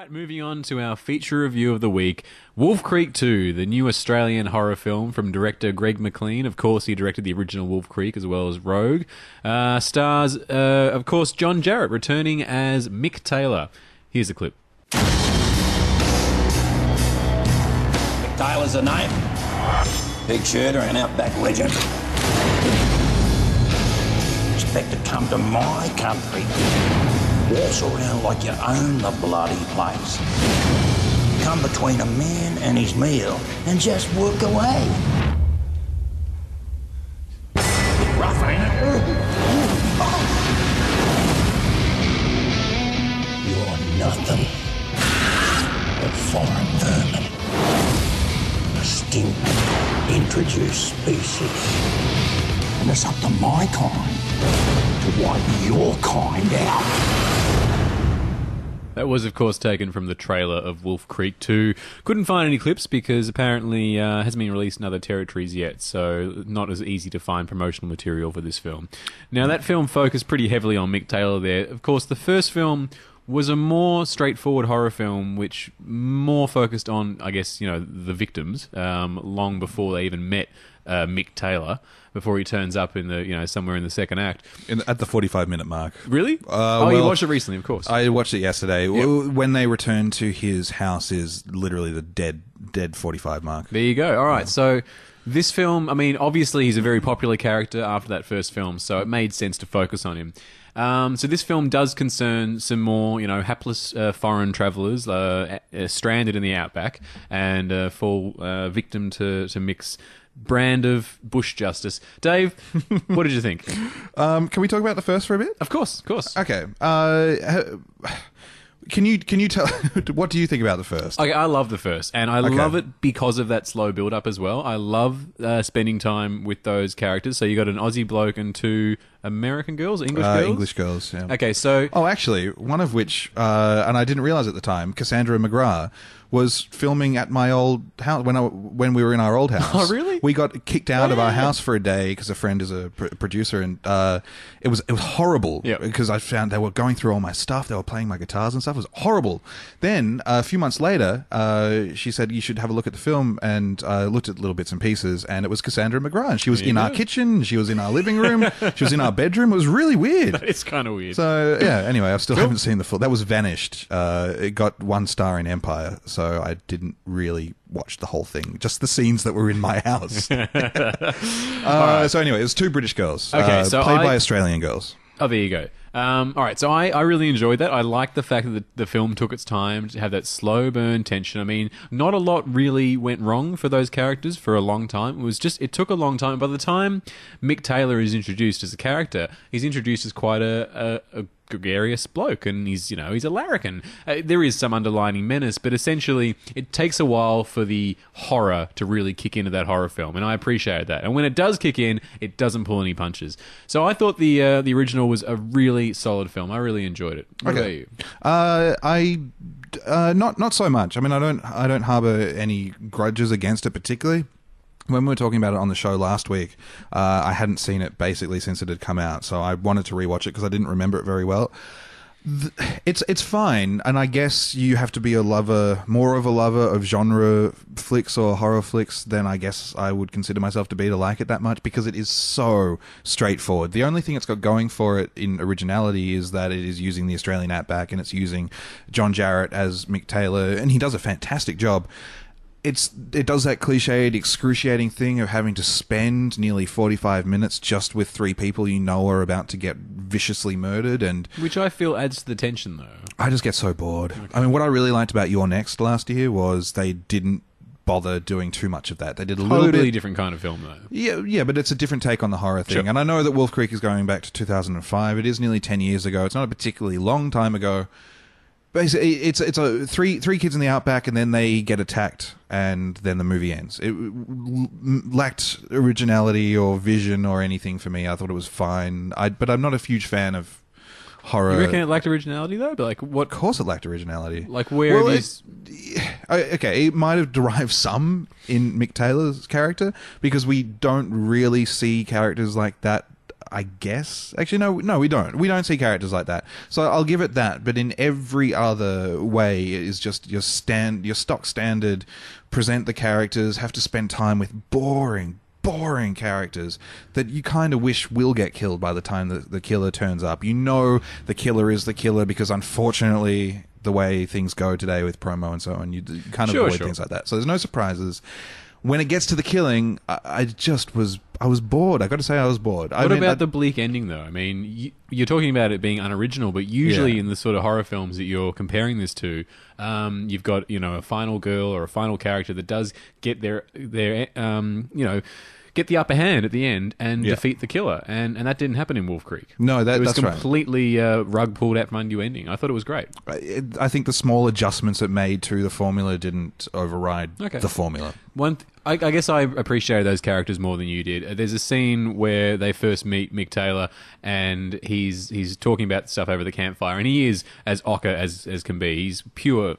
right, moving on to our feature review of the week. Wolf Creek 2, the new Australian horror film from director Greg McLean. Of course, he directed the original Wolf Creek as well as Rogue. Stars, of course, John Jarratt returning as Mick Taylor. Here's a clip. Mick Taylor's a name. Big shooter and outback legend. Expect to come to my country, waltz around like you own the bloody place. Come between a man and his meal and just work away. Bit rough, ain't it? You're nothing but foreign vermin. A stink introduced species. And it's up to my kind to wipe your kind out. That was, of course, taken from the trailer of Wolf Creek 2. Couldn't find any clips because apparently hasn't been released in other territories yet, so not as easy to find promotional material for this film. Now, that film focused pretty heavily on Mick Taylor there. Of course, the first film was a more straightforward horror film, which more focused on, I guess, you know, the victims, long before they even met Mick Taylor, before he turns up in the, you know, somewhere in the second act. At the 45-minute mark. Really? You watched it recently, of course. I watched it yesterday. Yep. When they return to his house is literally the dead 45 mark. There you go. All right, so this film, I mean, obviously he's a very popular character after that first film, so it made sense to focus on him. So this film does concern some more, you know, hapless foreign travellers stranded in the outback and fall victim to Mick's brand of bush justice. Dave, what did you think? Can we talk about the first for a bit? Of course. Okay. Can you tell what do you think about the first? Okay, I love the first, and I love it because of that slow build up as well. I love spending time with those characters. So you got an Aussie bloke and two American girls, English girls? English girls, yeah. Okay, so... Oh, actually, one of which, and I didn't realise at the time, Cassandra McGrath, was filming at my old house when we were in our old house. Oh, really? We got kicked out of our house for a day because a friend is a producer, and it was horrible. Yep. Because I found they were going through all my stuff, they were playing my guitars and stuff. It was horrible. Then a few months later, she said you should have a look at the film, and looked at little bits and pieces, and it was Cassandra McGrath. She was in our kitchen, she was in our living room, she was in our bedroom. It was really weird. It's kind of weird. So yeah. Anyway, I still haven't seen the full. That was Vanished. It got 1 star in Empire, so I didn't really watch the whole thing. Just the scenes that were in my house. Right. So anyway, it was 2 British girls. Okay, so played by Australian girls. Oh, there you go. All right, so I really enjoyed that. I liked the fact that the film took its time to have that slow burn tension. I mean, not a lot really went wrong for those characters for a long time. It took a long time. By the time Mick Taylor is introduced as a character, he's introduced as quite a gregarious bloke, and he's a larrikin. There is some underlying menace, but essentially it takes a while for the horror to really kick into that horror film, and I appreciated that. And when it does kick in, it doesn't pull any punches. So I thought the original was a really solid film. I really enjoyed it. What about you? Not so much. I mean, I don't harbour any grudges against it particularly. When we were talking about it on the show last week, I hadn't seen it basically since it had come out, so I wanted to rewatch it because I didn't remember it very well. It's fine, and I guess you have to be more of a lover of genre flicks or horror flicks than I guess I would consider myself to be to like it that much, because it is so straightforward. The only thing it's got going for it in originality is that it is using the Australian outback, and it's using John Jarratt as Mick Taylor, and he does a fantastic job. It does that cliched, excruciating thing of having to spend nearly 45 minutes just with 3 people you know are about to get viciously murdered, and which I feel adds to the tension, though. I just get so bored. Okay. I mean, what I really liked about Your Next last year was they didn't bother doing too much of that. They did a little bit... Totally different kind of film, though. Yeah, but it's a different take on the horror thing. Sure. And I know that Wolf Creek is going back to 2005. It is nearly 10 years ago. It's not a particularly long time ago. Basically, it's a three kids in the outback, and then they get attacked, and then the movie ends. It lacked originality or vision or anything for me. I thought it was fine. But I'm not a huge fan of horror. You reckon it lacked originality, though? But like, what? Of course it lacked originality. Like, where it is... Okay, it might have derived some in Mick Taylor's character, because we don't really see characters like that I guess. Actually, no, we don't. We don't see characters like that. So I'll give it that. But in every other way, it is just your stock standard. Present the characters. Have to spend time with boring characters that you kind of wish will get killed by the time the killer turns up. You know the killer is the killer because unfortunately the way things go today with promo and so on, you kind of avoid things like that. So there's no surprises. When it gets to the killing, I was bored. I got to say I was bored. What about the bleak ending, though? I mean, you're talking about it being unoriginal, but usually in the sort of horror films that you're comparing this to, you've got, a final girl or a final character that does get their get the upper hand at the end and defeat the killer. And that didn't happen in Wolf Creek. No, that's right. It was right. completely rug pulled out from under you ending. I thought it was great. I think the small adjustments it made to the formula didn't override the formula. I guess I appreciated those characters more than you did. There's a scene where they first meet Mick Taylor, and he's talking about stuff over the campfire, and he is as ochre as can be. He's pure,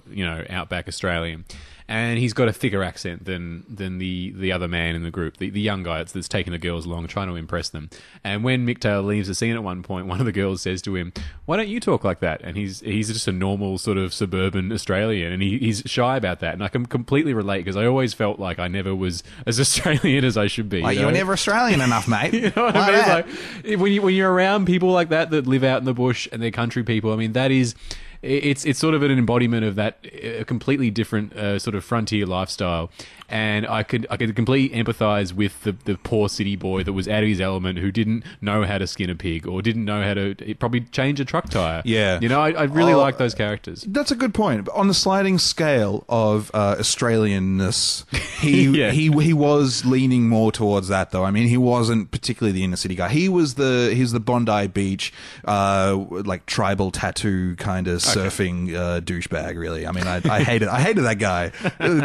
outback Australian. And he's got a thicker accent than the other man in the group, the young guy that's taking the girls along, trying to impress them. And when Mick Taylor leaves the scene at one point, one of the girls says to him, "Why don't you talk like that?" And he's just a normal sort of suburban Australian, and he's shy about that. And I can completely relate because I always felt like I never was as Australian as I should be. You were never Australian enough, mate. You know what I mean? Like, when you're around people like that live out in the bush and they're country people, I mean, that is... It's sort of an embodiment of that completely different sort of frontier lifestyle, and I could completely empathise with the poor city boy that was out of his element, who didn't know how to skin a pig or didn't know how to probably change a truck tire. Yeah, I really like those characters. That's a good point. On the sliding scale of Australianness, he was leaning more towards that, though. I mean, he wasn't particularly the inner city guy. He's the Bondi Beach like tribal tattoo kind of surfing douchebag. Really, I mean, I hated that guy.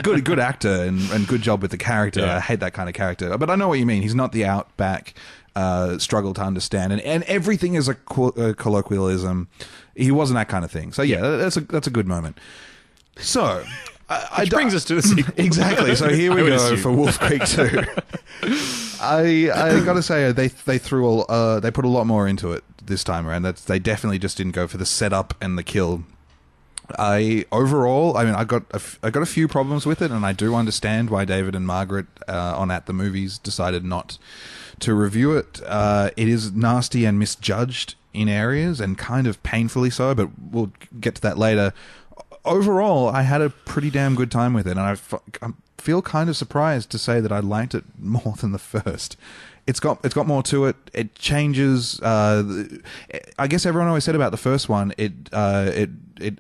Good actor and good job with the character. Yeah. I hate that kind of character, but I know what you mean. He's not the outback struggle to understand, and everything is a colloquialism. He wasn't that kind of thing. So that's a good moment. So. Which brings us to the sequel. Exactly. So here we go for Wolf Creek 2. I got to say they put a lot more into it this time around. They definitely just didn't go for the setup and the kill. I got a few problems with it, and I do understand why David and Margaret on At the Movies decided not to review it. It is nasty and misjudged in areas, and kind of painfully so, but we'll get to that later. Overall, I had a pretty damn good time with it, and I feel kind of surprised to say that I liked it more than the first. It's got more to it. It changes. I guess everyone always said about the first one, it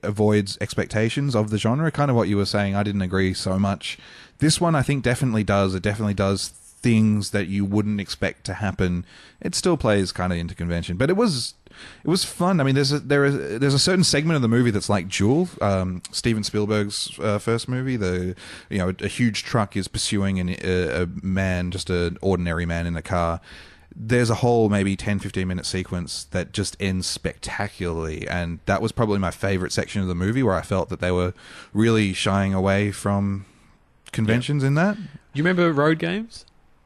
avoids expectations of the genre. Kind of what you were saying. I didn't agree so much. This one, I think, definitely does. It definitely does things that you wouldn't expect to happen. It still plays kind of into convention, but it was fun. I mean, there's a certain segment of the movie that's like Jewel, Steven Spielberg's first movie. A huge truck is pursuing a man, just an ordinary man in a car. There's a whole maybe 10-15 minute sequence that just ends spectacularly, and that was probably my favorite section of the movie, where I felt that they were really shying away from conventions in that. Do you remember Road Games?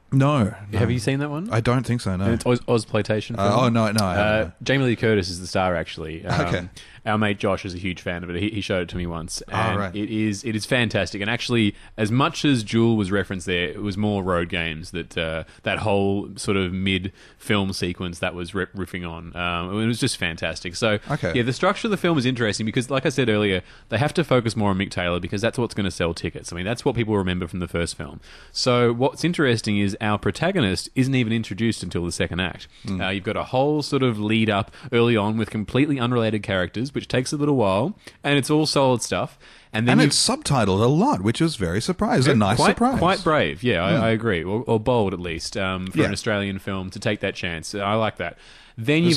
No. Have you seen that one? I don't think so, no. And it's Ozploitation film. No, I haven't. Jamie Lee Curtis is the star, actually. Okay. Our mate Josh is a huge fan of it. He showed it to me once. And right. it is fantastic. And actually, as much as Jewel was referenced there, it was more Road Games that whole sort of mid-film sequence that was riffing on. It was just fantastic. So, yeah, the structure of the film is interesting because, like I said earlier, they have to focus more on Mick Taylor because that's what's going to sell tickets. I mean, that's what people remember from the first film. So what's interesting is our protagonist isn't even introduced until the second act. You've got a whole sort of lead up early on with completely unrelated characters, which takes a little while, and it's all solid stuff. And then it's subtitled a lot, which was very surprising. A nice surprise. Quite brave, yeah, I agree. Or bold, at least, for an Australian film to take that chance. I like that. Then you've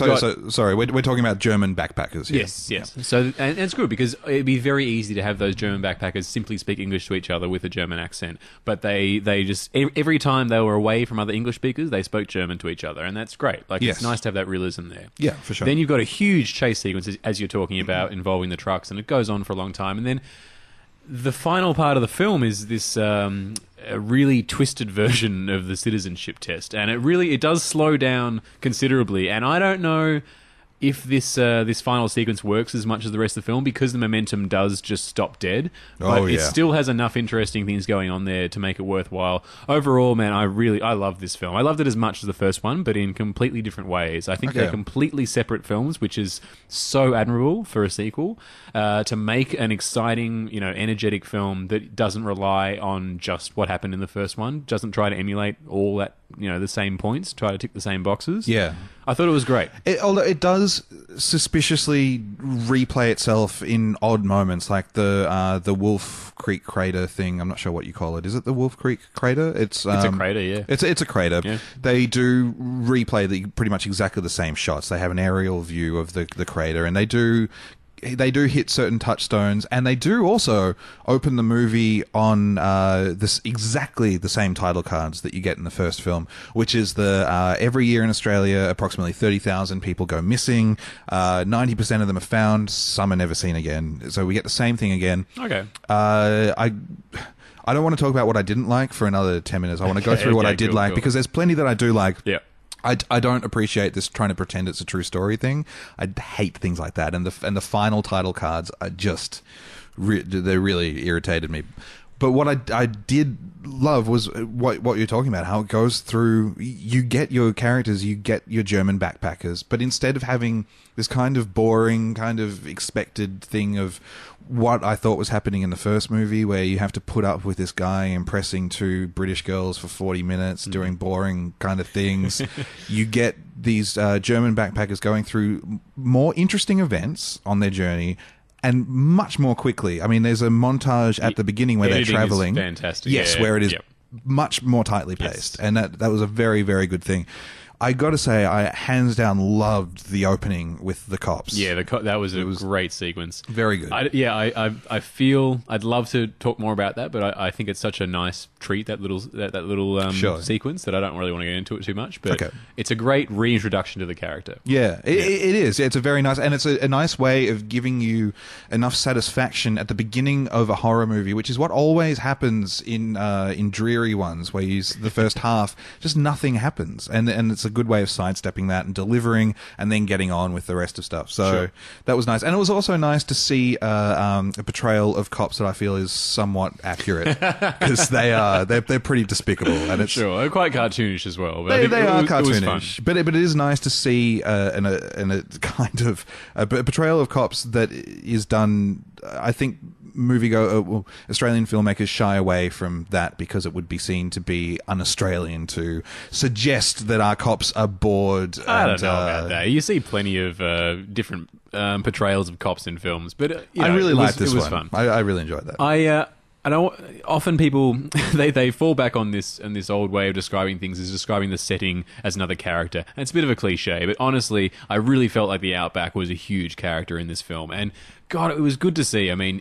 sorry, we're talking about German backpackers here. Yes. Yeah. So, and it's good because it'd be very easy to have those German backpackers simply speak English to each other with a German accent. But they just, every time they were away from other English speakers, they spoke German to each other. And that's great. It's nice to have that realism there. Yeah, for sure. Then you've got a huge chase sequence, as you're talking about, involving the trucks. And it goes on for a long time. And then the final part of the film is this a really twisted version of the citizenship test, and it does slow down considerably. And I don't know if this final sequence works as much as the rest of the film, because the momentum does just stop dead. But it still has enough interesting things going on there to make it worthwhile. Overall, man, I love this film. I loved it as much as the first one, but in completely different ways. I think they're completely separate films, which is so admirable for a sequel. To make an exciting, energetic film that doesn't rely on just what happened in the first one, doesn't try to emulate all that, the same points, try to tick the same boxes. Yeah. I thought it was great. Although it does suspiciously replay itself in odd moments, like the Wolf Creek crater thing. I'm not sure what you call it. Is it the Wolf Creek crater? It's a crater, yeah. It's a crater. Yeah. They do replay pretty much exactly the same shots. They have an aerial view of the crater, and they do hit certain touchstones, and they do also open the movie on this exactly the same title cards that you get in the first film, which is the every year in Australia approximately 30,000 people go missing, 90% of them are found, some are never seen again. So we get the same thing again. Okay. I don't want to talk about what I didn't like for another 10 minutes. I want to go through what I did like, because there's plenty that I do like. Yeah. I don't appreciate this trying to pretend it's a true story thing. I hate things like that, and the final title cards are just they really irritated me. But what I did love was what you're talking about, how it goes through. You get your characters, you get your German backpackers, but instead of having this kind of boring, kind of expected thing of what I thought was happening in the first movie, where you have to put up with this guy impressing two British girls for 40 minutes, doing boring kind of things, you get these German backpackers going through more interesting events on their journey, and much more quickly. I mean, there's a montage at the beginning where they're traveling. Fantastic. Yes, where it is much more tightly paced. Yes. And that was a very, very good thing. I got to say, I hands down loved the opening with the cops. Yeah, that was a great sequence. Very good. I feel I'd love to talk more about that, but I think it's such a nice treat, that little sequence, that I don't really want to get into it too much. But it's a great reintroduction to the character. Yeah, it is. It's a very nice, and it's a nice way of giving you enough satisfaction at the beginning of a horror movie, which is what always happens in dreary ones, where the first half just nothing happens, and it's a good way of sidestepping that and delivering, and then getting on with the rest of stuff. So that was nice, and it was also nice to see a portrayal of cops that I feel is somewhat accurate, because they're pretty despicable, and it's they're quite cartoonish as well. But they are cartoonish, but it is nice to see a kind of a portrayal of cops that is done. I think Australian filmmakers shy away from that, because it would be seen to be un-Australian to suggest that our cops are bored. I don't know about that. You see plenty of different portrayals of cops in films, but I really liked this one. It was fun. I really enjoyed that. I don't. Often people they fall back on this old way of describing things, as describing the setting as another character. And it's a bit of a cliche, but honestly, I really felt like the Outback was a huge character in this film, and God, it was good to see. I mean,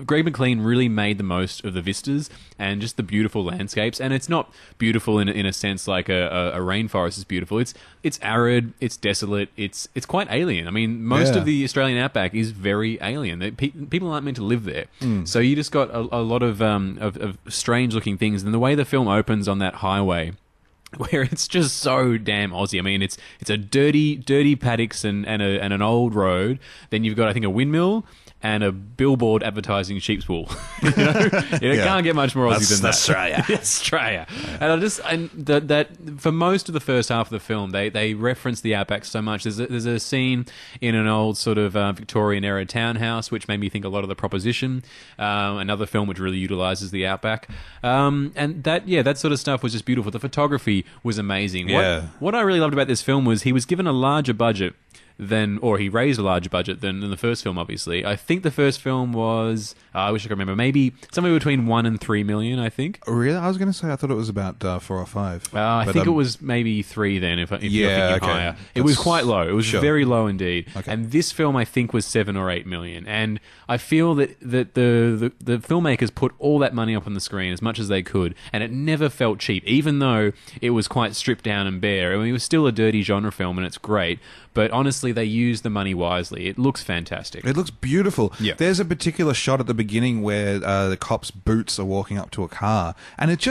Greg McLean really made the most of the vistas and just the beautiful landscapes. And it's not beautiful in a sense like a rainforest is beautiful. It's arid, it's desolate, it's quite alien. I mean, most of the Australian outback is very alien. People aren't meant to live there. So you just got a lot of strange looking things. And the way the film opens on that highway, where it's just so damn Aussie. I mean, it's a dirty paddocks and an old road. Then you've got, I think, a windmill and a billboard advertising sheep's wool. You can't get much more Aussie than that. Australia. Australia. And that for most of the first half of the film, they reference the outback so much. There's a scene in an old sort of Victorian era townhouse, which made me think a lot of The Proposition, another film which really utilizes the outback. And that sort of stuff was just beautiful. The photography was amazing. What I really loved about this film was he was given a larger budget he raised a larger budget than the first film, obviously. I think the first film was, I wish I could remember, maybe somewhere between 1 and 3 million, I think. Really? I was going to say, I thought it was about 4 or 5. I think it was maybe 3 then, if you're thinking higher. It was quite low. It was very low indeed. Okay. And this film, I think, was 7 or 8 million. And I feel that the filmmakers put all that money up on the screen as much as they could, and it never felt cheap, even though it was quite stripped down and bare. I mean, it was still a dirty genre film, and it's great. But honestly, they use the money wisely. It looks fantastic. It looks beautiful. Yeah. There's a particular shot at the beginning where the cops' boots are walking up to a car, and it's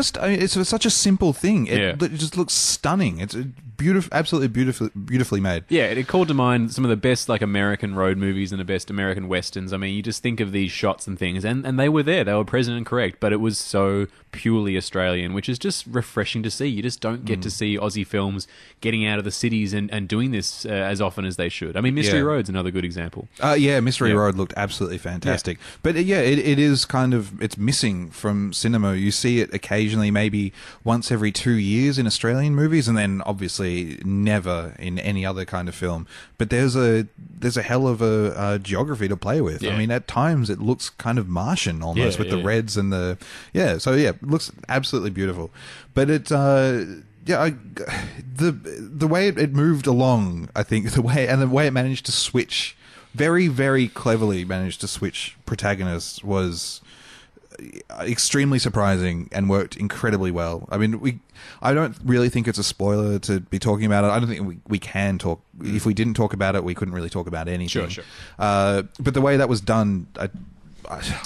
such a simple thing. It just looks stunning. It's beautiful, absolutely beautifully made. Yeah, it called to mind some of the best like American road movies and the best American westerns. I mean, you just think of these shots and things, and they were there. They were present and correct, but it was so purely Australian, which is just refreshing to see. You just don't get to see Aussie films getting out of the cities and doing this as often as they should. I mean, Mystery Road's another good example. Mystery Road looked absolutely fantastic. But it is kind of, it's missing from cinema. You see it occasionally, maybe once every 2 years in Australian movies, and then obviously never in any other kind of film. But there's a hell of a geography to play with. Yeah. I mean, at times it looks kind of Martian almost with the reds and the it looks absolutely beautiful. But it the way it moved along, I think the way it managed to switch very, very cleverly managed to switch protagonists was extremely surprising and worked incredibly well. I mean, I don't really think it's a spoiler to be talking about it. I don't think we can talk. If we didn't talk about it, we couldn't really talk about anything. Sure. But the way that was done,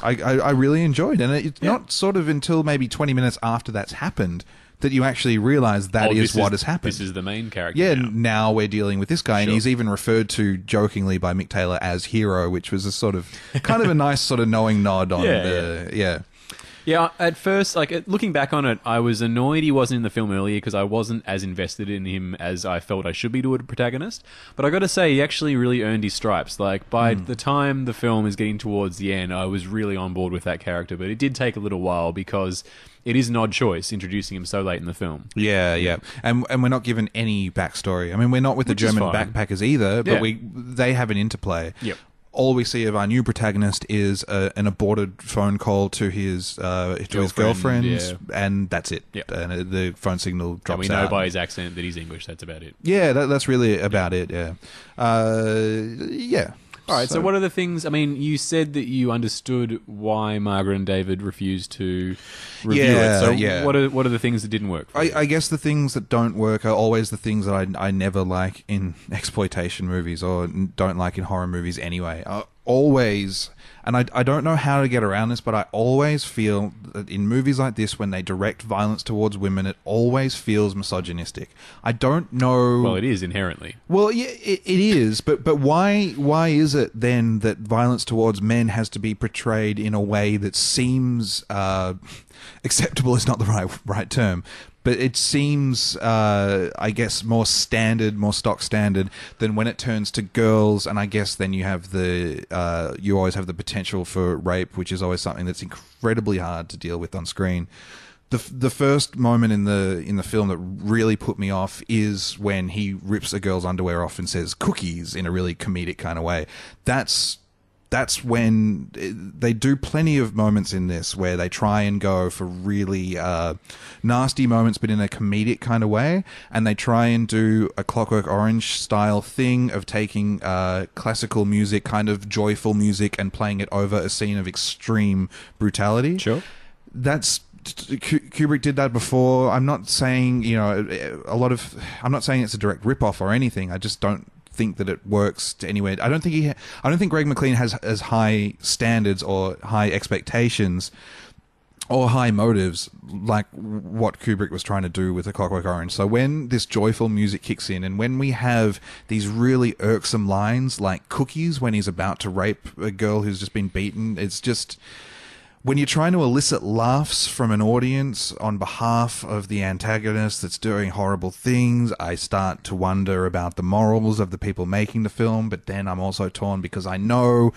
I really enjoyed, and it's not sort of until maybe 20 minutes after that's happened that you actually realise that is what has happened. This is the main character. Yeah, now we're dealing with this guy, and he's even referred to jokingly by Mick Taylor as Hero, which was a sort of kind of a nice sort of knowing nod on Yeah, at first, looking back on it, I was annoyed he wasn't in the film earlier because I wasn't as invested in him as I felt I should be to a protagonist. But I got to say, he actually really earned his stripes. Like, by the time the film is getting towards the end, I was really on board with that character. But it did take a little while because it is an odd choice introducing him so late in the film. Yeah. And we're not given any backstory. I mean, we're not with the German backpackers either, but they have an interplay. Yep. All we see of our new protagonist is an aborted phone call to his girlfriend, and that's it. Yep. And the phone signal drops out. And we know by his accent that he's English. That's about it. Yeah, that's really about it. Yeah. All right, so what are the things... I mean, you said that you understood why Margaret and David refused to review it. So what are the things that didn't work for you? I guess the things that don't work are always the things that I never like in exploitation movies or don't like in horror movies anyway. Always... And I don't know how to get around this, but I always feel that in movies like this, when they direct violence towards women, it always feels misogynistic. I don't know... Well, it is inherently. Well, yeah, it is, but why is it then that violence towards men has to be portrayed in a way that seems... acceptable is not the right term, but it seems, I guess, more standard, more stock standard than when it turns to girls. And I guess then you have you always have the potential for rape, which is always something that's incredibly hard to deal with on screen. The first moment in the film that really put me off is when he rips a girl's underwear off and says "cookies" in a really comedic kind of way. That's when they do plenty of moments in this where they try and go for really nasty moments, but in a comedic kind of way. And they try and do a Clockwork Orange style thing of taking classical music, kind of joyful music, and playing it over a scene of extreme brutality. Sure. Kubrick did that before. I'm not saying, I'm not saying it's a direct rip-off or anything. I just don't think that it works to anywhere. I don't think Greg McLean has as high standards or high expectations or high motives like what Kubrick was trying to do with A Clockwork Orange. So when this joyful music kicks in and when we have these really irksome lines like cookies when he's about to rape a girl who's just been beaten, it's just... When you're trying to elicit laughs from an audience on behalf of the antagonist that's doing horrible things, I start to wonder about the morals of the people making the film, but then I'm also torn because I know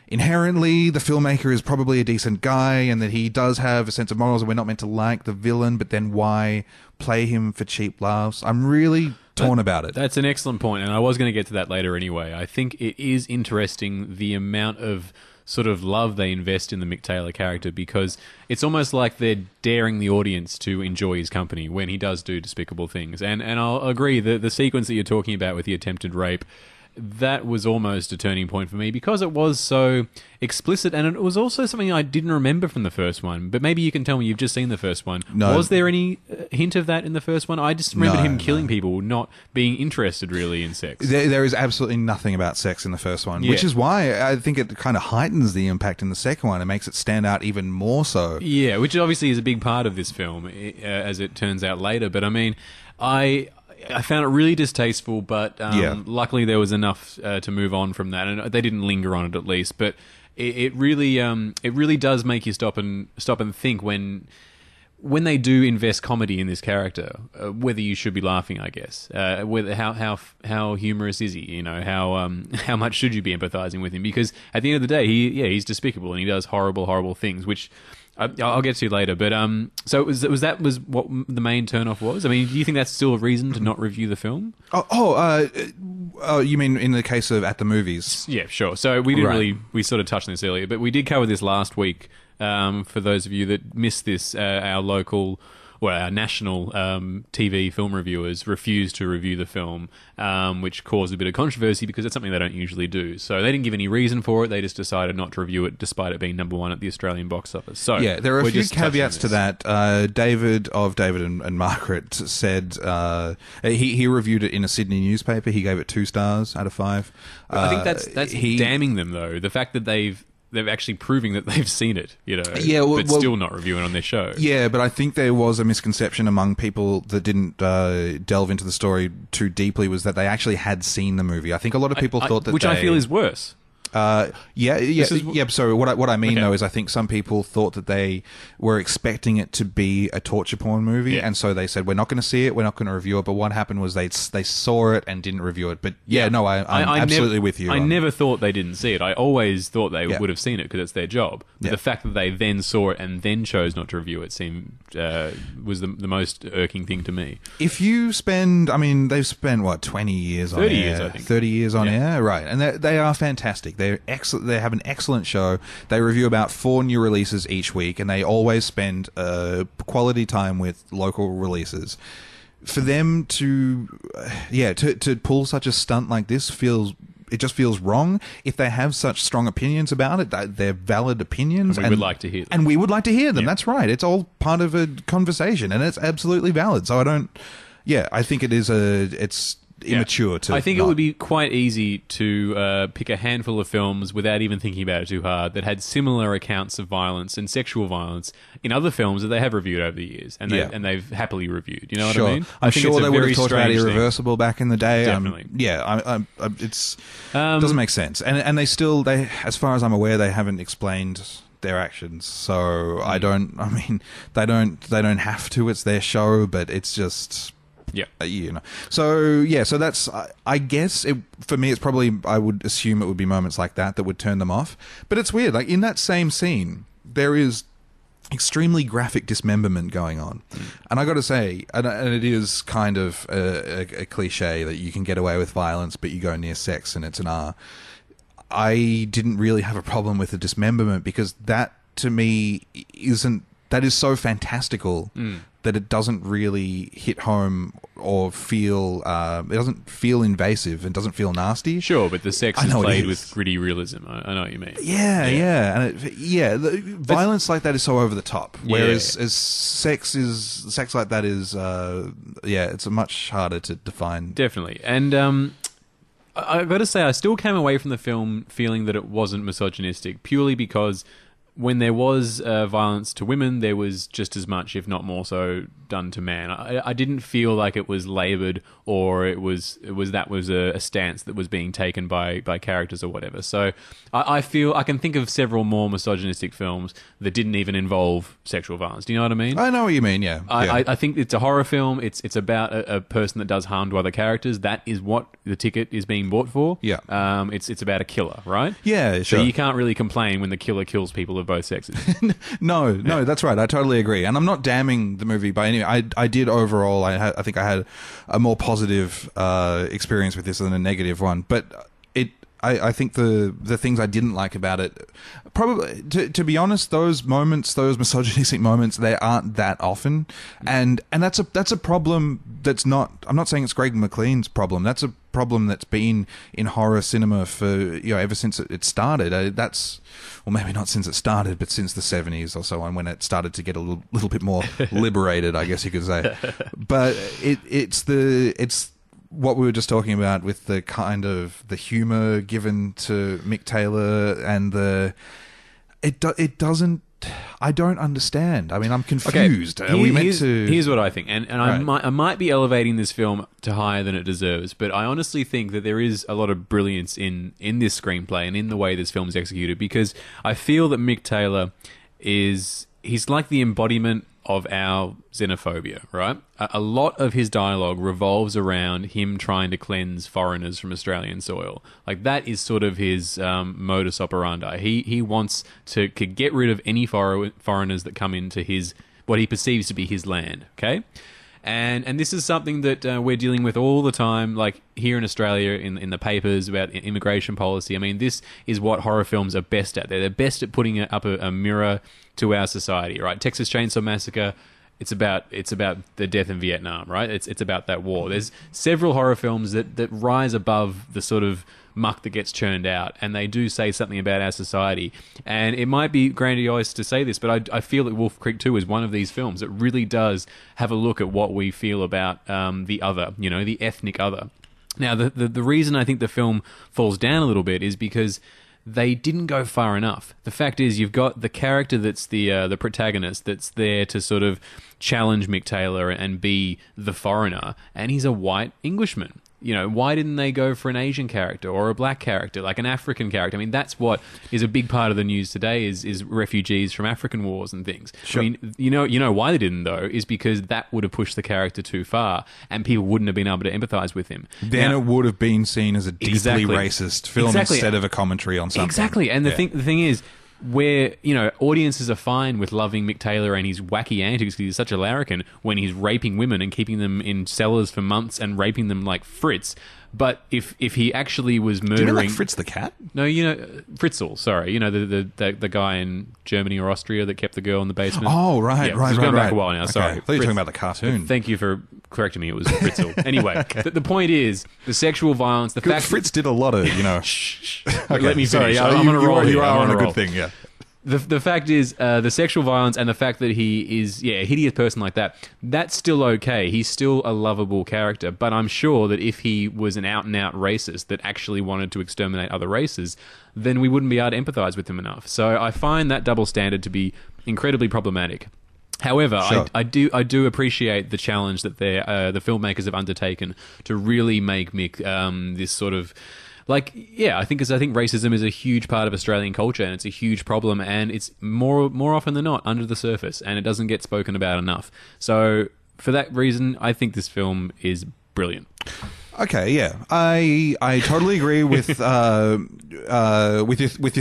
inherently the filmmaker is probably a decent guy and that he does have a sense of morals and we're not meant to like the villain, but then why play him for cheap laughs? I'm really torn about it. That's an excellent point, and I was going to get to that later anyway. I think it is interesting the amount of sort of love they invest in the Mick Taylor character, because it's almost like they're daring the audience to enjoy his company when he does do despicable things. And I'll agree that the sequence that you're talking about with the attempted rape, that was almost a turning point for me because it was so explicit, and it was also something I didn't remember from the first one. But maybe you can tell me, you've just seen the first one. No. Was there any hint of that in the first one? I just remembered him killing No. people, not being interested really in sex. There is absolutely nothing about sex in the first one, Yeah. which is why I think it kind of heightens the impact in the second one. It makes it stand out even more so. Yeah, which obviously is a big part of this film, as it turns out later. But I mean, I found it really distasteful, but luckily there was enough to move on from that, and they didn't linger on it at least. But it really does make you stop and think when they do invest comedy in this character, whether you should be laughing, I guess. Whether how humorous is he? You know, how much should you be empathizing with him? Because at the end of the day, he's despicable and he does horrible things, which I'll get to later. But so was what the main turnoff was? I mean, do you think that's still a reason to not review the film? You mean in the case of at the movies? Yeah, sure. So we didn't we sort of touched on this earlier, but we did cover this last week. For those of you that missed this, our national TV film reviewers refused to review the film, which caused a bit of controversy because it's something they don't usually do. So they didn't give any reason for it. They just decided not to review it, despite it being number 1 at the Australian box office. So yeah, there are a few caveats to this. that. David of David and Margaret said he reviewed it in a Sydney newspaper. He gave it 2 stars out of 5. I think that's damning them, though. The fact that they've actually proving that they've seen it, but still not reviewing on their show. Yeah, but I think there was a misconception among people that didn't delve into the story too deeply, was that they actually had seen the movie. I think a lot of people thought that I feel is worse. So what I mean though is I think some people thought that they were expecting it to be a torture porn movie, and so they said, we're not going to see it, we're not going to review it. But what happened was they saw it and didn't review it. But I'm absolutely with you. I never thought they didn't see it. I always thought they would have seen it because it's their job. But the fact that they then saw it and then chose not to review it seemed was the most irking thing to me. If you spend, they've spent 20 years on 30 air, years, I think. 30 years on air, right? And they are fantastic. They're excellent. They have an excellent show. They review about 4 new releases each week, and they always spend quality time with local releases. For them to pull such a stunt like this just feels wrong. If they have such strong opinions about it, they're valid opinions, and we would like to hear them. And we would like to hear them. That's right. It's all part of a conversation, and it's absolutely valid. So I think it's immature to. I think it would be quite easy to pick a handful of films without even thinking about it too hard that had similar accounts of violence and sexual violence in other films that they have reviewed over the years, and they've happily reviewed. You know what I mean? I'm sure they would have talked about Irreversible back in the day. Definitely. It's doesn't make sense, and they still, as far as I'm aware, they haven't explained their actions. So they don't have to. It's their show, but it's just. Yeah, So that's. I guess for me, it's probably. I would assume it would be moments like that would turn them off. But it's weird. Like in that same scene, there is extremely graphic dismemberment going on, and I got to say, and it is kind of a cliche that you can get away with violence, but you go near sex and it's an R. I didn't really have a problem with the dismemberment because that to me that is so fantastical. That it doesn't really hit home or feel it doesn't feel invasive and doesn't feel nasty. Sure, but the sex is played with gritty realism. I know what you mean. And violence like that is so over the top. Whereas as sex like that is it's much harder to define. Definitely. And I've got to say, I still came away from the film feeling that it wasn't misogynistic, purely because when there was violence to women, there was just as much, if not more so, done to man. I didn't feel like it was laboured or it was a stance that was being taken by characters or whatever. So I feel I can think of several more misogynistic films that didn't even involve sexual violence. Do you know what I mean? I know what you mean. Yeah. I think it's a horror film. It's about a person that does harm to other characters. That is what the ticket is being bought for. Yeah. It's about a killer, right? Yeah. Sure. So you can't really complain when the killer kills people of both sexes. No, that's right. I totally agree, and I'm not damning the movie by any. I did overall. I think I had a more positive experience with this than a negative one. But I think the things I didn't like about it, probably to be honest, those misogynistic moments, they aren't that often, and that's a problem. That's not. I'm not saying it's Greg McLean's problem. That's a problem that's been in horror cinema for ever since it started. Well, maybe not since it started, but since the 70s or so on, when it started to get a little bit more liberated, I guess you could say. But it's what we were just talking about with the kind of the humor given to Mick Taylor and it doesn't. I don't understand. I mean, I'm confused. Okay. Here's what I think, and right. I might be elevating this film to higher than it deserves, but I honestly think that there is a lot of brilliance in this screenplay and in the way this film is executed, because I feel that Mick Taylor he's like the embodiment of our xenophobia, right? A lot of his dialogue revolves around him trying to cleanse foreigners from Australian soil. Like, that is sort of his modus operandi. He wants to get rid of any foreigners that come into what he perceives to be his land, okay? And this is something that we're dealing with all the time, like here in Australia, in the papers about immigration policy. I mean, this is what horror films are best at. They're best at putting up a mirror to our society, right? Texas Chainsaw Massacre, it's about the death in Vietnam, right? It's about that war. There's several horror films that rise above the sort of muck that gets churned out, and they do say something about our society. And it might be grandiose to say this, but I feel that Wolf Creek 2 is one of these films that really does have a look at what we feel about the other, the ethnic other. Now, the reason I think the film falls down a little bit is because they didn't go far enough. The fact is, you've got the character that's the protagonist that's there to sort of challenge Mick Taylor and be the foreigner, and he's a white Englishman. Why didn't they go for an Asian character or a black character, like an African character? I mean, that's what is a big part of the news today is refugees from African wars and things. Sure. I mean, you know why they didn't, though, is because that would have pushed the character too far and people wouldn't have been able to empathize with him. Then it would have been seen as a deeply racist film instead of a commentary on something. Exactly. And the thing is, where, audiences are fine with loving Mick Taylor and his wacky antics because he's such a larrikin when he's raping women and keeping them in cellars for months and raping them like Fritz. But if he actually was murdering... Do you know, like Fritz the cat? No, Fritzl, sorry. The guy in Germany or Austria that kept the girl in the basement. Oh, right, yeah, it's going back a while now, okay. sorry. I thought you were talking about the cartoon. Thank you for correcting me, it was Fritzl. Anyway, okay. the point is, the sexual violence, the fact... Fritz did a lot of, Shh. Okay, let me finish. Sorry, I'm on a roll. You are on a good thing, yeah. The fact is, the sexual violence and the fact that he is, a hideous person like that, that's still okay. He's still a lovable character. But I'm sure that if he was an out-and-out racist that actually wanted to exterminate other races, then we wouldn't be able to empathise with him enough. So I find that double standard to be incredibly problematic. However, sure. I do appreciate the challenge that the filmmakers have undertaken to really make Mick this sort of... I think racism is a huge part of Australian culture, and it's a huge problem, and it's more often than not under the surface, and it doesn't get spoken about enough. So for that reason, I think this film is brilliant. Okay, yeah, I totally agree with your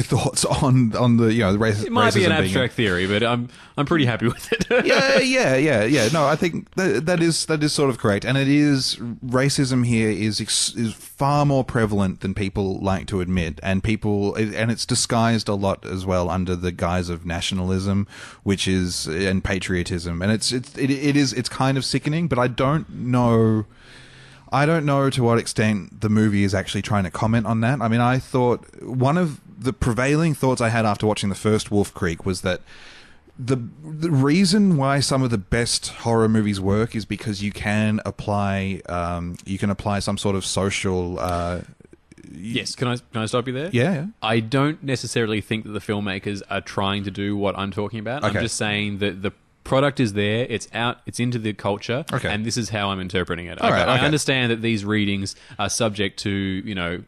thoughts on the the racism. It might be an abstract theory, but I'm pretty happy with it. yeah. No, I think that is sort of correct, and it is racism here is far more prevalent than people like to admit, and it's disguised a lot as well under the guise of nationalism, and patriotism, and it's kind of sickening, but I don't know to what extent the movie is actually trying to comment on that. I mean, I thought one of the prevailing thoughts I had after watching the first Wolf Creek was that the reason why some of the best horror movies work is because you can apply some sort of social... Yes, can I stop you there? Yeah. I don't necessarily think that the filmmakers are trying to do what I'm talking about. Okay. I'm just saying that the product is there, it's out, it's into the culture, and this is how I'm interpreting it. I understand that these readings are subject to,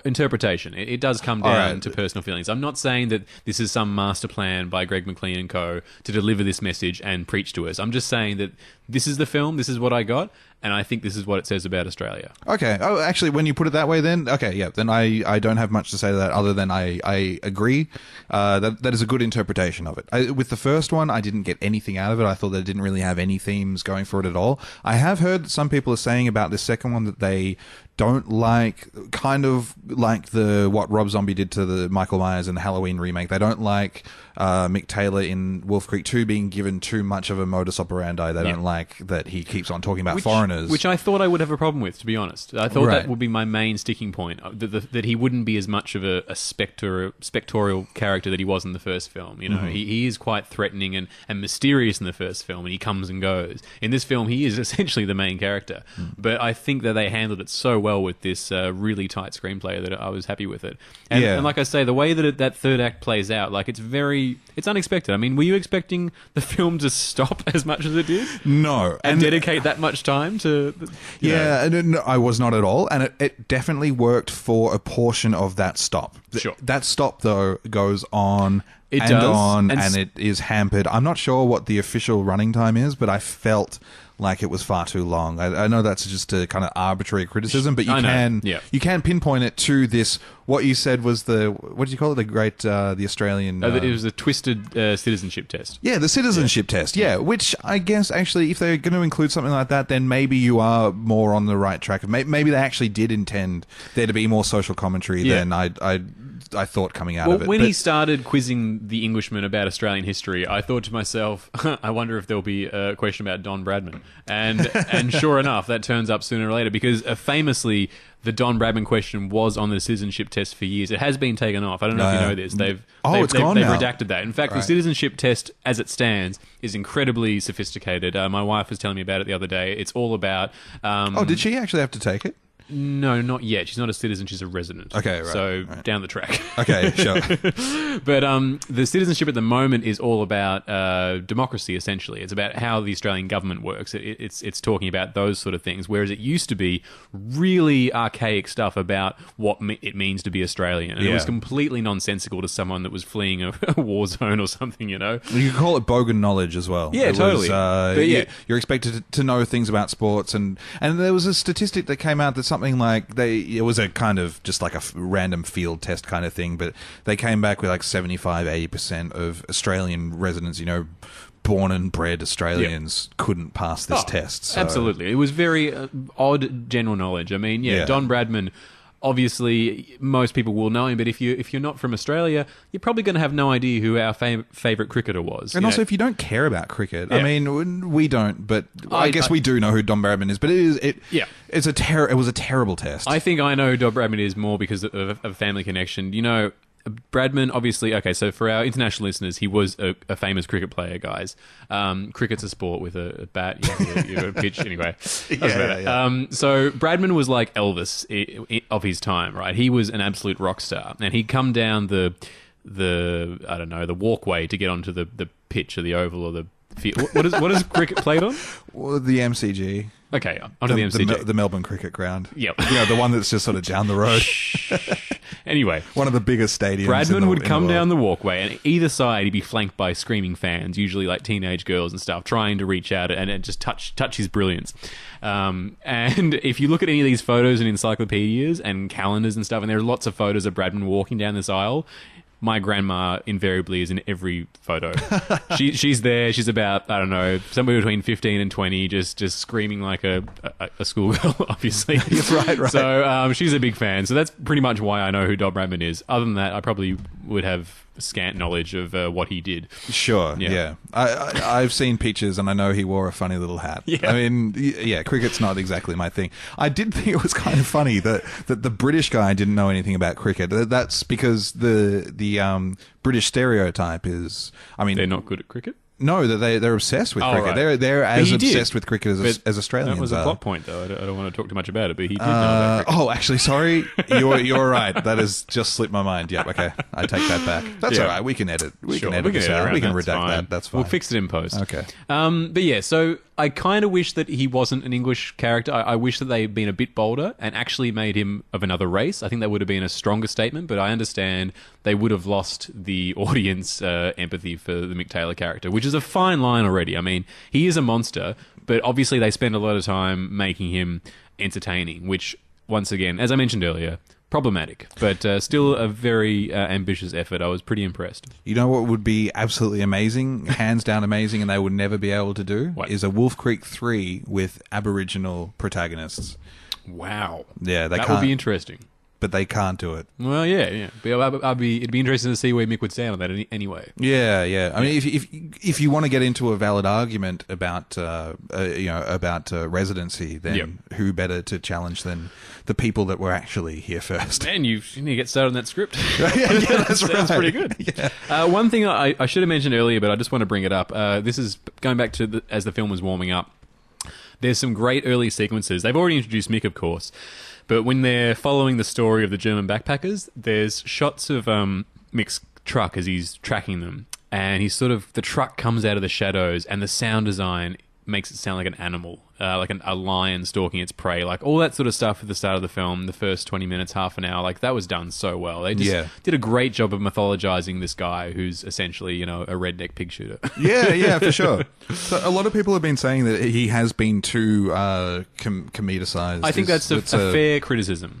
interpretation. It does come down to personal feelings. I'm not saying that this is some master plan by Greg McLean and co. to deliver this message and preach to us. I'm just saying that this is the film, this is what I got, and I think this is what it says about Australia. Okay. Oh, actually, when you put it that way, then then I don't have much to say to that other than I agree. That is a good interpretation of it. With the first one, I didn't get anything out of it. I thought that it didn't really have any themes going for it at all. I have heard that some people are saying about this second one that they don't like, kind of like what Rob Zombie did to the Michael Myers in the Halloween remake. They don't like Mick Taylor in Wolf Creek 2 being given too much of a modus operandi. They don't like that he keeps on talking about foreigners. Which I thought I would have a problem with, to be honest. I thought that would be my main sticking point, that he wouldn't be as much of a spectorial character that he was in the first film. You know, he is quite threatening and mysterious in the first film, and he comes and goes. In this film, he is essentially the main character. But I think that they handled it so well with this really tight screenplay that I was happy with it. And like I say, the way that that third act plays out, like it's unexpected. I mean, were you expecting the film to stop as much as it did? No. And dedicate that much time to... No, I was not at all. And it definitely worked for a portion of that stop. Sure. That stop, though, goes on and it is hampered. I'm not sure what the official running time is, but I felt like it was far too long. I know that's just a kind of arbitrary criticism, but you can pinpoint it to this. What you said was what did you call it? The Australian. It was a twisted citizenship test. Yeah, the citizenship test. Yeah, which I guess actually, if they're going to include something like that, then maybe you are more on the right track. Maybe they actually did intend there to be more social commentary than I thought coming out of it. When he started quizzing the Englishman about Australian history, I thought to myself, I wonder if there'll be a question about Don Bradman. And sure enough, that turns up sooner or later, because famously, the Don Bradman question was on the citizenship test for years. It has been taken off. I don't know if you know this. They've redacted that. In fact, the citizenship test, as it stands, is incredibly sophisticated. My wife was telling me about it the other day. It's all about... did she actually have to take it? No, not yet. She's not a citizen, she's a resident. Okay, right. So, down the track. Okay, sure. But the citizenship at the moment is all about democracy, essentially. It's about how the Australian government works. It's talking about those sort of things, whereas it used to be really archaic stuff about what it means to be Australian. And it was completely nonsensical to someone that was fleeing a war zone or something, you know? You could call it bogan knowledge as well. Yeah, totally. You're expected to know things about sports, and there was a statistic that came out that something like it was a kind of just like a random field test kind of thing, but they came back with like 75-80% of Australian residents, you know, born and bred Australians couldn't pass this test. So. Absolutely. It was very odd general knowledge. I mean, Don Bradman, obviously most people will know him, but if you're not from Australia, you're probably going to have no idea who our favourite cricketer was. And also, if you don't care about cricket, I mean, we don't, but I guess we do know who Don Bradman is. But it was a terrible test. I think I know who Don Bradman is more because of a family connection. You know, Bradman, obviously, okay, so for our international listeners, he was a famous cricket player, guys. Cricket's a sport with a bat, you got a pitch, anyway. So Bradman was like Elvis of his time, right? He was an absolute rock star, and he'd come down the I don't know, the walkway to get onto the pitch or the oval or the field. What is cricket played on? Well, the MCG. Okay, onto the MCG. The Melbourne Cricket Ground. Yep. You know, the one that's just sort of down the road. Anyway. One of the biggest stadiums Bradman would come down the walkway, and either side he'd be flanked by screaming fans, usually like teenage girls and stuff, trying to reach out and just touch his brilliance. And if you look at any of these photos in encyclopedias and calendars and stuff, and there are lots of photos of Bradman walking down this aisle, my grandma invariably is in every photo. She's there. She's about, I don't know, somewhere between 15 and 20, just screaming like a schoolgirl, obviously. Right. So she's a big fan. So that's pretty much why I know who Don Bradman is. Other than that, I probably would have scant knowledge of what he did. Sure, yeah. I've seen pictures and I know he wore a funny little hat. Yeah. I mean, cricket's not exactly my thing. I did think it was kind of funny that the British guy didn't know anything about cricket. That's because the British stereotype is, I mean... They're not good at cricket? No, that they're obsessed with cricket. Right. They're as obsessed with cricket as Australians. That was a plot point, though. I don't want to talk too much about it, but he did know about cricket. Oh, actually, sorry. You're right. That has just slipped my mind. Yep, okay. I take that back. That's all right. We can edit. We can edit this out. We can redact that. That's fine. We'll fix it in post. Okay. But yeah, so I kind of wish that he wasn't an English character. I wish that they'd been a bit bolder and actually made him of another race. I think that would have been a stronger statement, but I understand they would have lost the audience empathy for the Mick Taylor character, which is a fine line already. I mean, he is a monster, but obviously they spend a lot of time making him entertaining, which, once again, as I mentioned earlier, problematic, but still a very ambitious effort. I was pretty impressed. You know what would be absolutely amazing, hands down amazing, and they would never be able to do? What? Is a Wolf Creek 3 with Aboriginal protagonists. Wow. Yeah, they that can't. would be interesting. But they can't do it. Well, yeah. It'd be interesting to see where Mick would stand on that anyway. Yeah. I mean, if you want to get into a valid argument about residency, then who better to challenge than the people that were actually here first? Man, you need to get started on that script. Yeah, that's Sounds right. pretty good. Yeah. One thing I should have mentioned earlier, but I just want to bring it up. This is going back to as the film was warming up. There's some great early sequences. They've already introduced Mick, of course. But when they're following the story of the German backpackers, there's shots of Mick's truck as he's tracking them. And the truck comes out of the shadows, and the sound design makes it sound like an animal, like a lion stalking its prey. Like all that sort of stuff at the start of the film, the first 20 minutes, half an hour, like that was done so well. They just did a great job of mythologizing this guy who's essentially, a redneck pig shooter. Yeah, for sure. So a lot of people have been saying that he has been too comedicized. I think that's a fair criticism.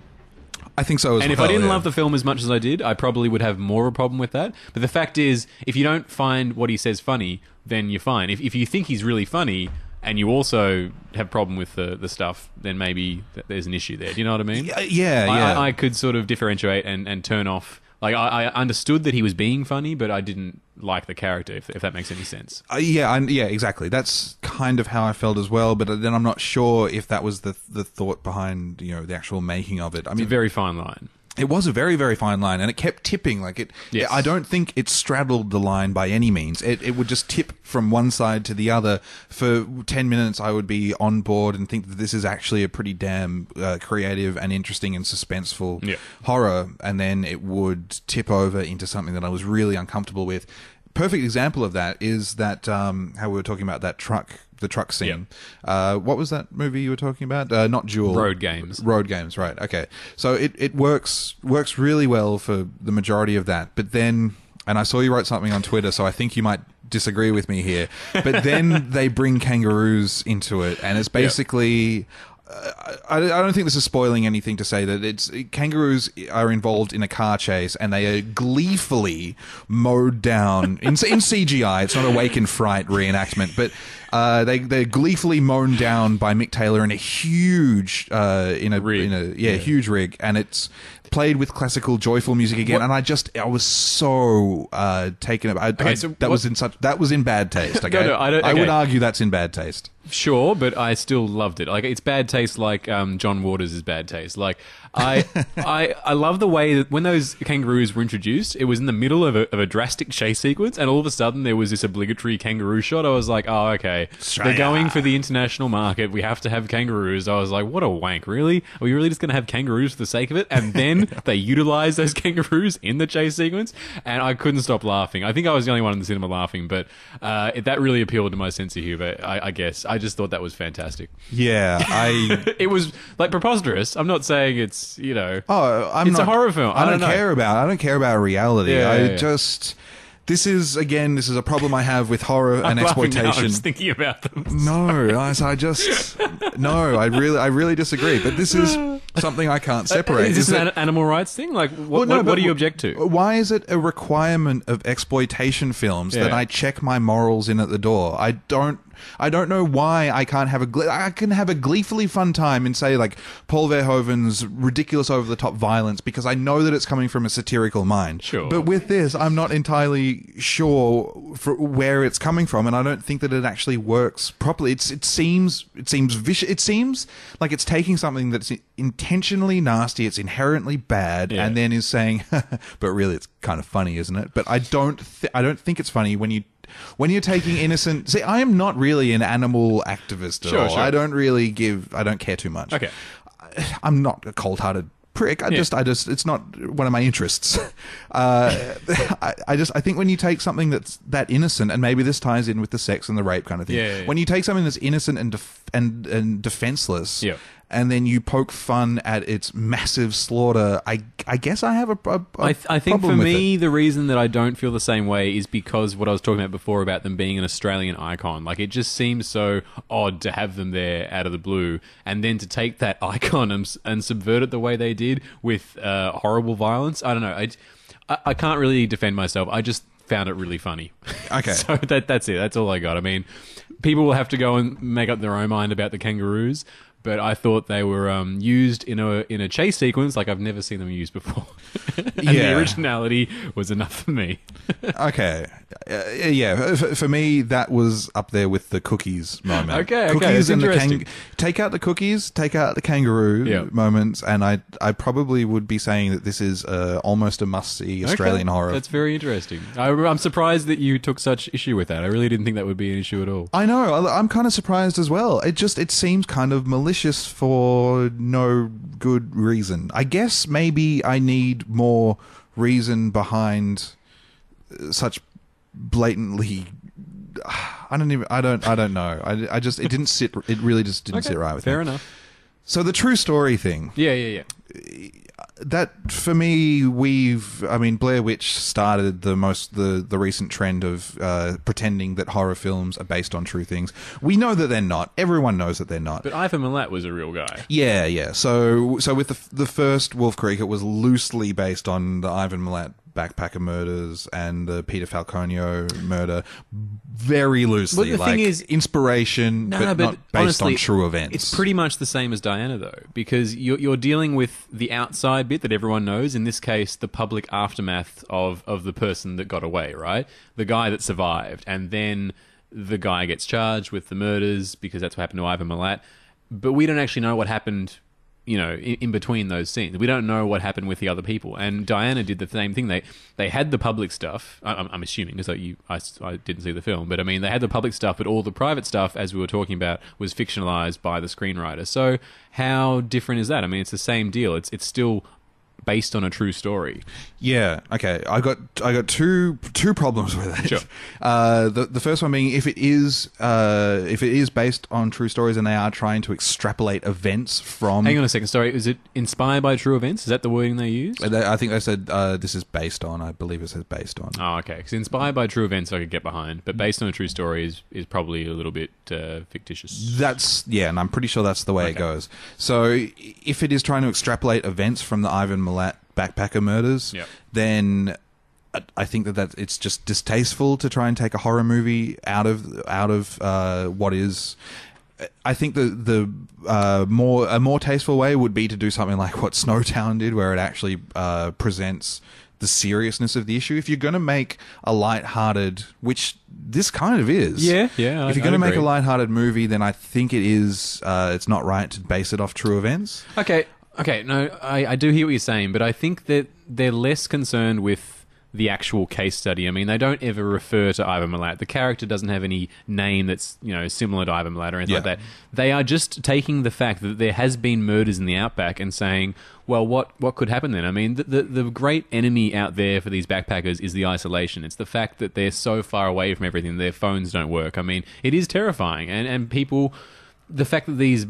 I think so as well. And if I didn't love the film as much as I did, I probably would have more of a problem with that. But the fact is, if you don't find what he says funny, then you're fine. If you think he's really funny and you also have a problem with the stuff, then maybe there's an issue there. Do you know what I mean? Yeah. I could sort of differentiate and turn off. Like, I understood that he was being funny, but I didn't like the character, if that makes any sense. Yeah, exactly. That's kind of how I felt as well, but then I'm not sure if that was the thought behind, the actual making of it. I mean, it's a very fine line. It was a very, very fine line, and it kept tipping. Yes. I don't think it straddled the line by any means. It would just tip from one side to the other. For 10 minutes, I would be on board and think that this is actually a pretty damn creative and interesting and suspenseful horror, and then it would tip over into something that I was really uncomfortable with. Perfect example of that is that how we were talking about that the truck scene. What was that movie you were talking about? Not Jewel. Road Games. Road Games, right. Okay. So it works really well for the majority of that. But then, and I saw you wrote something on Twitter, so I think you might disagree with me here. But then they bring kangaroos into it, and it's basically... I don't think this is spoiling anything to say that kangaroos are involved in a car chase, and they are gleefully mowed down in CGI. It's not a Wake in Fright reenactment, but they're gleefully mown down by Mick Taylor in a huge huge rig, and it's played with classical joyful music again. And I was so taken aback. That was in bad taste. Okay, I would argue that's in bad taste. Sure, but I still loved it. Like, it's bad taste like John Waters is bad taste. Like, I love the way that when those kangaroos were introduced, it was in the middle of a drastic chase sequence, and all of a sudden there was this obligatory kangaroo shot. I was like, oh, okay. Australia. They're going for the international market. We have to have kangaroos. I was like, what a wank, really? Are we really just going to have kangaroos for the sake of it? And then they utilize those kangaroos in the chase sequence, and I couldn't stop laughing. I think I was the only one in the cinema laughing, but that really appealed to my sense of humor, I guess. I just thought that was fantastic. Yeah, it was like preposterous. I'm not saying it's it's a horror film. I don't care about reality. Yeah. This is a problem I have with horror and exploitation. I'm just thinking about them. No, I really disagree. But this is something I can't separate. Is this an animal rights thing? Like, what do you object to? Why is it a requirement of exploitation films that I check my morals in at the door? I don't know why I can't have I can have a gleefully fun time in, say, like Paul Verhoeven's ridiculous over-the-top violence, because I know that it's coming from a satirical mind. Sure. But with this, I'm not entirely sure where it's coming from, and I don't think that it actually works properly. It seems vicious. It seems like it's taking something that's intentionally nasty, it's inherently bad, and then is saying, but really it's kind of funny, isn't it? But I don't think it's funny when you're taking innocent... See, I am not really an animal activist at all. Sure. I don't care too much. Okay. I'm not a cold-hearted prick. It's not one of my interests. I think when you take something that's that innocent, and maybe this ties in with the sex and the rape kind of thing. When you take something that's innocent and defenseless, and then you poke fun at its massive slaughter, I guess I have a I think for me, the reason that I don't feel the same way is because what I was talking about before about them being an Australian icon. Like, it just seems so odd to have them there out of the blue, and then to take that icon and subvert it the way they did with horrible violence. I don't know. I can't really defend myself. I just found it really funny. Okay. So that's it. That's all I got. I mean, people will have to go and make up their own mind about the kangaroos, but I thought they were used in a chase sequence like I've never seen them used before. And the originality was enough for me. Okay. For me, that was up there with the cookies moment. Okay, cookies that's and interesting. take out the cookies, take out the kangaroo moments, and I probably would be saying that this is almost a must-see Australian horror. That's very interesting. I'm surprised that you took such issue with that. I really didn't think that would be an issue at all. I know. I'm kind of surprised as well. It seems kind of malicious for no good reason. I guess maybe I need more reason behind such blatantly. I don't know. It didn't sit. It really just didn't sit right with me. Fair enough. So the true story thing. Yeah. That for me, Blair Witch started the recent trend of pretending that horror films are based on true things. We know that they're not. Everyone knows that they're not. But Ivan Milat was a real guy. Yeah. So with the first Wolf Creek, it was loosely based on the Ivan Milat backpacker murders and the Peter Falconio murder, very loosely. Well, the thing is, inspiration, but not based honestly, on true events. It's pretty much the same as Diana, though, because you're dealing with the outside bit that everyone knows. In this case, the public aftermath of the person that got away, right? The guy that survived, and then the guy gets charged with the murders because that's what happened to Ivan Milat. But we don't actually know what happened, in between those scenes. We don't know what happened with the other people. And Diana did the same thing. They had the public stuff. I'm assuming, because I didn't see the film, but I mean, they had the public stuff, but all the private stuff, as we were talking about, was fictionalized by the screenwriter. So how different is that? I mean, it's the same deal. It's still based on a true story. Yeah. Okay. I got two problems with it. Sure. The first one being if it is based on true stories and they are trying to extrapolate events from. Hang on a second. Sorry. Is it inspired by true events? Is that the wording they used? I think they said this is based on. I believe it says based on. Oh, okay. Because inspired by true events, I could get behind, but based on a true story is probably a little bit fictitious. And I'm pretty sure that's the way it goes. So if it is trying to extrapolate events from the Ivan Milat backpacker murders, then I think that it's just distasteful to try and take a horror movie out of what is. I think a more tasteful way would be to do something like what Snowtown did, where it actually presents the seriousness of the issue. If you're going to make a lighthearted, which this kind of is, if you're going to make a lighthearted movie, then I think it's not right to base it off true events. Okay, no, I do hear what you're saying, but I think that they're less concerned with the actual case study. I mean, they don't ever refer to Ivan Milat. The character doesn't have any name that's, similar to Ivan Milat or anything like that. They are just taking the fact that there has been murders in the outback and saying, well, what could happen then? I mean, the great enemy out there for these backpackers is the isolation. It's the fact that they're so far away from everything, their phones don't work. I mean, it is terrifying. And people, the fact that these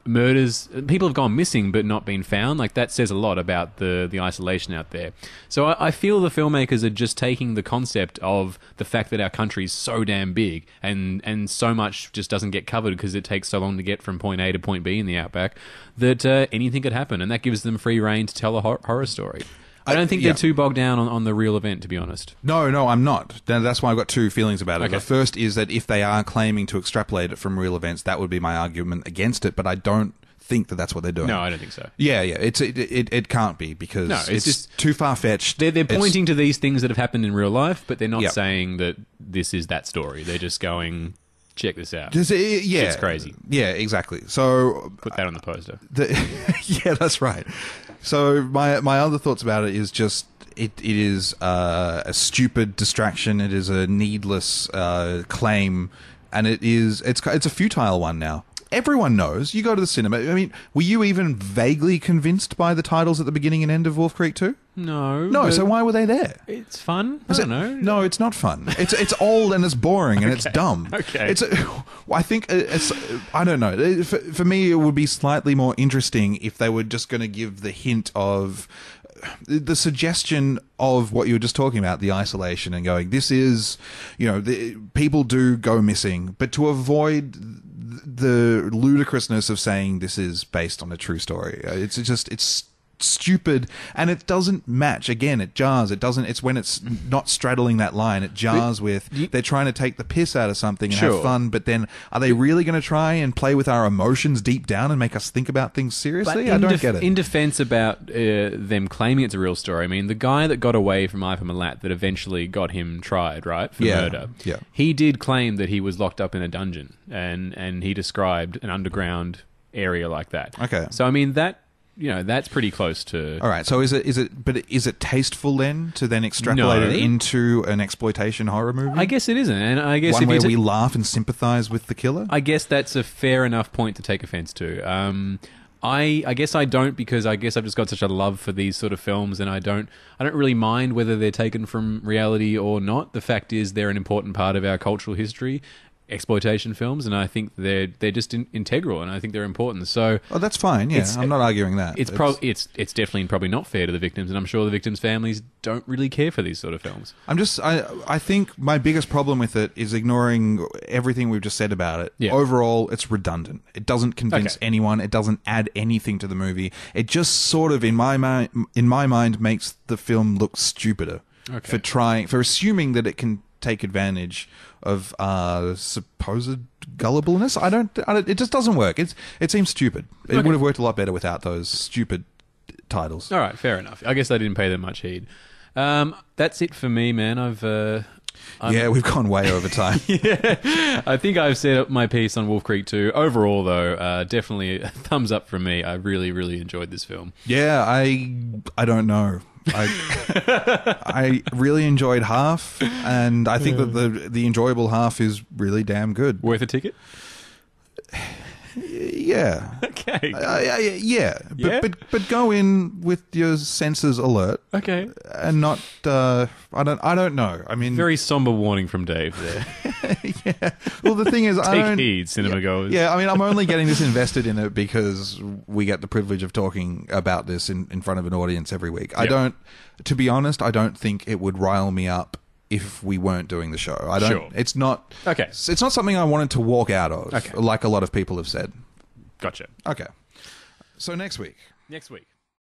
murders, people have gone missing but not been found, like that says a lot about the isolation out there. So I feel the filmmakers are just taking the concept of the fact that our country is so damn big and so much just doesn't get covered because it takes so long to get from point A to point B in the outback, that anything could happen, and that gives them free rein to tell a horror story. I don't think they're too bogged down on the real event, to be honest. No, I'm not. That's why I've got two feelings about it. Okay. The first is that if they are claiming to extrapolate it from real events, that would be my argument against it, but I don't think that that's what they're doing. No, I don't think so. Yeah, it can't be, because it's just too far-fetched. They're pointing to these things that have happened in real life, but they're not saying that this is that story. They're just going, check this out. It's crazy. Yeah, exactly. So put that on the poster. Yeah, that's right. So my other thoughts about it is just it is a stupid distraction. It is a needless claim, and it's a futile one now. Everyone knows. You go to the cinema. I mean, were you even vaguely convinced by the titles at the beginning and end of Wolf Creek 2? No. So why were they there? It's fun. I don't know. No, it's not fun. It's old and it's boring and it's dumb. Okay. I think I don't know. For me, it would be slightly more interesting if they were just going to give the hint of the suggestion of what you were just talking about, the isolation, and going, this is, people do go missing, but to avoid the ludicrousness of saying this is based on a true story. It's stupid, and it doesn't match. Again, it jars. It doesn't. It's when it's not straddling that line. It jars with they're trying to take the piss out of something and have fun, but then are they really going to try and play with our emotions deep down and make us think about things seriously? I don't get it. In defense about them claiming it's a real story, I mean, the guy that got away from Ivan Milat that eventually got him tried, right, for murder, he did claim that he was locked up in a dungeon, and he described an underground area like that. Okay. So, I mean, that... that's pretty close to... All right, so is it tasteful then to then extrapolate it into an exploitation horror movie? I guess it isn't, and I guess... One where we laugh and sympathise with the killer? I guess that's a fair enough point to take offence to. I guess I don't, because I guess I've just got such a love for these sort of films, and I don't really mind whether they're taken from reality or not. The fact is they're an important part of our cultural history, exploitation films, and I think they're just integral, and I think they're important. So, that's fine. Yeah, I'm not arguing that. It's definitely probably not fair to the victims, and I'm sure the victims' families don't really care for these sort of films. I think my biggest problem with it is ignoring everything we've just said about it. Yeah. Overall, it's redundant. It doesn't convince anyone. It doesn't add anything to the movie. It just sort of, in my mind, makes the film look stupider for assuming that it can take advantage of supposed gullibleness. It just doesn't work. It seems stupid. It would have worked a lot better without those stupid titles. All right, fair enough. I guess I didn't pay them much heed. That's it for me, man. We've gone way over time. I think I've said up my piece on Wolf Creek 2. Overall, though, definitely a thumbs up from me. I really, really enjoyed this film. Yeah, I don't know. I really enjoyed half, and I think that the enjoyable half is really damn good. Worth a ticket? Yeah. Okay. Yeah. But go in with your senses alert. Okay. And not. I don't know. I mean, very somber warning from Dave there. Yeah. Well, the thing is, take heed, cinema goers. Yeah. I mean, I'm only getting this invested in it because we get the privilege of talking about this in front of an audience every week. Yep. To be honest, I don't think it would rile me up if we weren't doing the show. I don't. Sure. It's not. Okay. It's not something I wanted to walk out of. Okay. Like a lot of people have said. Gotcha. Okay. So next week.